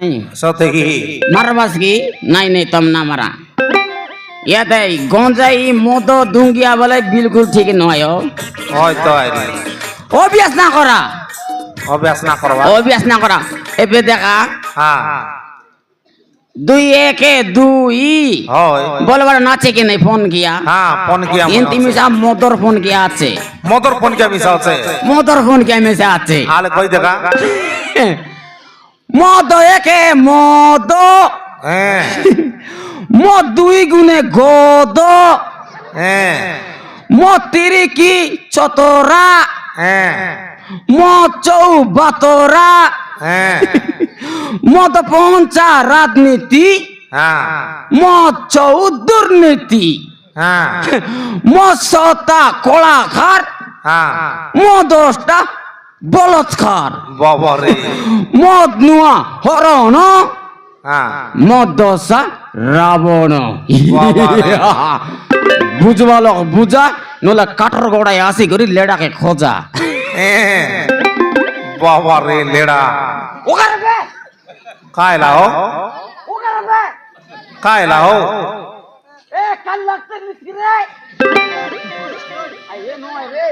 সতে কি মারবাস কি নাই নাই তম না মারা ইয়াতে গঞ্জাই মদ দুঙ্গিয়া বলে বিলকুল ঠিক নয় হয়তো আইরি অভ্যাস না করা অভ্যাস না করবা অভ্যাস না করা এবে দেখা হ্যাঁ দুই একে দুই হয় বলবার নাচে কি নাই ফোন কিয়া হ্যাঁ ফোন কিয়া কিন্তু মিশা মদর ফোন কিয়া আছে মোটর ফোন কিয়া মিশা আছে মদর ফোন কিয়া মিশা আছে আলে কই দেখা মদ একে মদ হ্যাঁ মদ দুই গুণে গদ হ্যাঁ মদ তিরি কি চতরা হ্যাঁ মদ চৌ বাতরা হ্যাঁ মদ পঞ্চা রাজনীতি হ্যাঁ মদ চৌ দুর্নীতি হ্যাঁ মদ সতা কলাখার হ্যাঁ মদটা বলৎকার বাবা রে মদ নুয়া হরণ হ্যাঁ মদ দশা রাবণ বাবারে। বুঝবা লোক বুঝা নলে কাঠর গোড়ায় আসি করি লেডাকে খোঁজা হ্যাঁ বাবা রে লেড়া ওখানে বে কায়লা হো ওখানে বে কায়লা হো এ কাল লাগতে নিস রে আই এ নয় রে